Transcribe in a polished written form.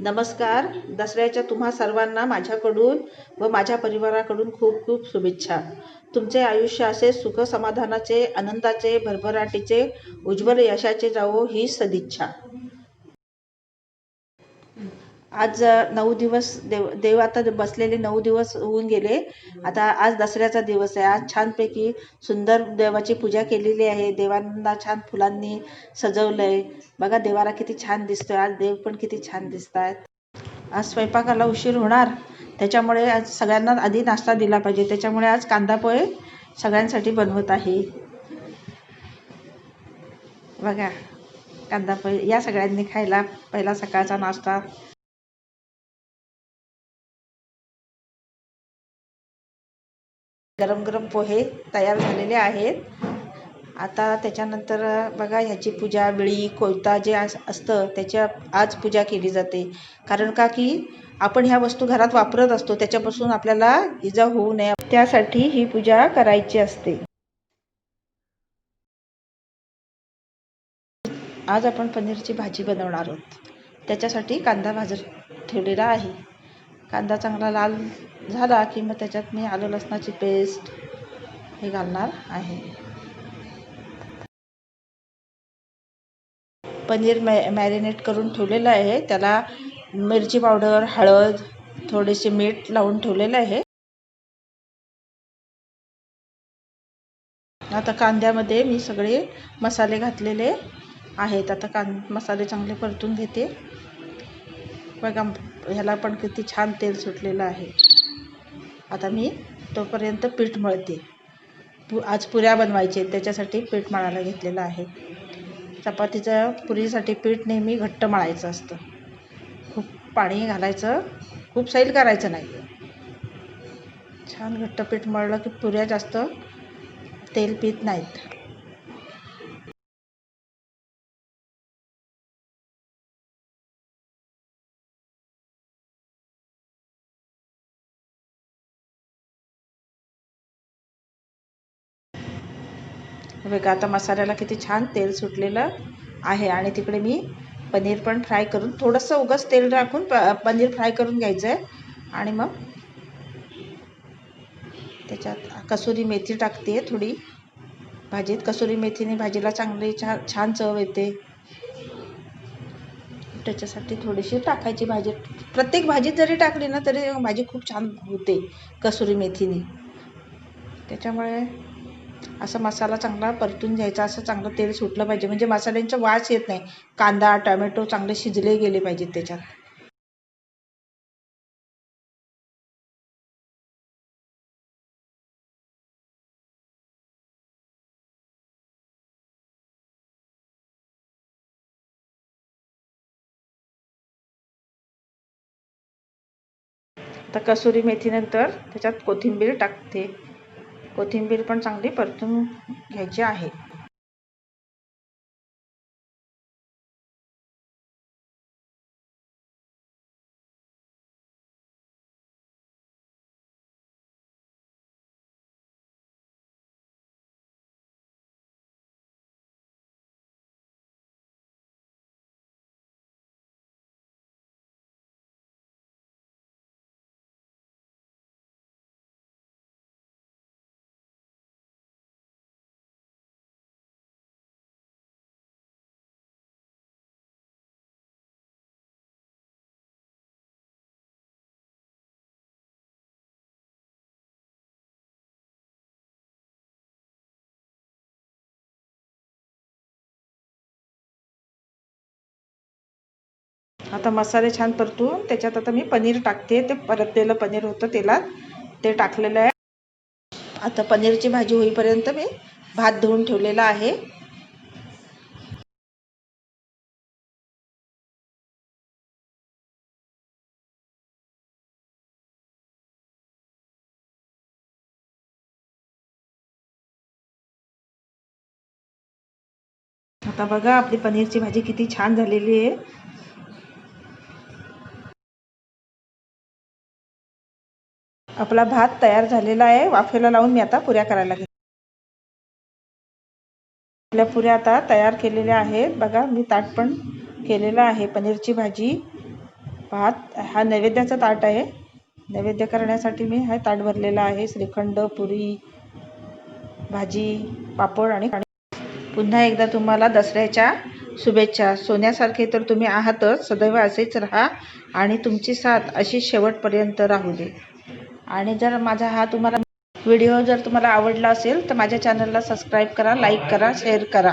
नमस्कार. दसऱ्याच्या तुम्हा सर्वांना माझ्याकडून व माझ्या परिवाराकडून खूप खूप शुभेच्छा. तुमचे आयुष्य असे सुख समाधानाचे, आनंदाचे, भरभराटीचे, उज्ज्वल यशाचे जावो ही सदिच्छा. आज 9 दिवस देव आता बसलेले 9 दिवस होऊन गेले. आता आज दसऱ्याचा दिवस आहे. आज छानपैकी सुंदर देवाची पूजा केलेली आहे. देवांना छान फुलांनी सजवलंय. बघा देवाला किती छान दिसतोय. आज देव पण किती छान दिसत आहेत. आज स्वयंपाकाला उशीर होणार, त्याच्यामुळे आज सगळ्यांना आधी नाश्ता दिला पाहिजे. त्याच्यामुळे आज कांदा पोहे सगळ्यांसाठी बनवत आहे. बघा कांदा पोहे या सगळ्यांनी खायला पहिला सकाळचा नाश्ता. गरम गरम पोहे तयार झालेले आहेत. आता त्याच्यानंतर बघा ह्याची पूजा, बिळी कोयता जे असतं त्याच्या आज पूजा केली जाते. कारण का की आपण ह्या वस्तू घरात वापरत असतो, त्याच्यापासून आपल्याला इजा होऊ नये त्यासाठी ही पूजा करायची असते. आज आपण पनीरची भाजी बनवणार आहोत. त्याच्यासाठी कांदा भाजत ठेवलेला आहे. कांदा चांगला लाल झाला की मग त्याच्यात मी आलं लसणाची पेस्ट हे घालणार आहे. पनीर मॅरिनेट करून ठेवलेलं आहे. त्याला मिरची पावडर, हळद, थोडेसे मीठ लावून ठेवलेलं आहे. आता कांद्यामध्ये मी सगळे मसाले घातलेले आहेत. आता मसाले चांगले परतून घेते. बघा ह्याला पण किती छान तेल सुटलेलं आहे. आता मी तोपर्यंत पीठ मळते. आज पुऱ्या बनवायचे, त्याच्यासाठी पीठ मळायला घेतलेलं आहे. चपातीचं पुरीसाठी पीठ नेहमी घट्ट मळायचं असतं. खूप पाणी घालायचं, खूप सैल करायचं नाही. छान घट्ट पीठ मळलं की पुऱ्या जास्त तेल पीत नाहीत. बघा आता मसाल्याला किती छान तेल सुटलेलं आहे. आणि तिकडे मी पनीर पण फ्राय करून थोडंसं उगाच तेल टाकून पनीर फ्राय करून घ्यायचं आहे. आणि मग त्याच्यात कसुरी मेथी टाकते थोडी भाजीत. कसुरी मेथीने भाजीला चांगली छान चव येते. त्याच्यासाठी थोडीशी टाकायची भाजी. प्रत्येक भाजीत जरी टाकली ना तरी भाजी खूप छान होते कसुरी मेथीने. त्याच्यामुळे असं मसाला चांगला परतून घ्यायचा. असं चांगलं तेल सुटलं पाहिजे, म्हणजे मसाल्यांचा वास येत नाही. कांदा टोमॅटो चांगले शिजले गेले पाहिजेत त्याच्यात. आता कसुरी मेथीनंतर त्याच्यात कोथिंबीर टाकते. कोथिंबीर पण चांगली परतून घ्यायची आहे. आता मसाले छान परतून त्याच्यात आता मी पनीर टाकते. ते परतलेलं पनीर होतं तेलात ते टाकलेलं आहे. आता पनीरची भाजी होईपर्यंत मी भात धुवून ठेवलेला आहे. आता बघा आपली पनीरची भाजी किती छान झालेली आहे. आपला भात तयार झालेला आहे. वाफेला लावून मी आता पुऱ्या करायला घेते. आपल्या पुऱ्या आता तयार केलेल्या आहेत. बघा मी ताट पण केलेलं आहे. पनीरची भाजी भात हा नैवेद्याचा ताट आहे. नैवेद्य करण्यासाठी मी हा ताट भरलेला आहे. श्रीखंड, पुरी, भाजी, पापड आणि पुन्हा एकदा तुम्हाला दसऱ्याच्या शुभेच्छा. सोन्यासारखे तर तुम्ही आहातच, सदैव असेच राहा आणि तुमची साथ अशी शेवटपर्यंत राहू दे. आणि जर माझा हा व्हिडिओ जर तुम्हाला आवडला असेल तर माझ्या चॅनलला सबस्क्राईब करा, लाईक करा, शेअर करा.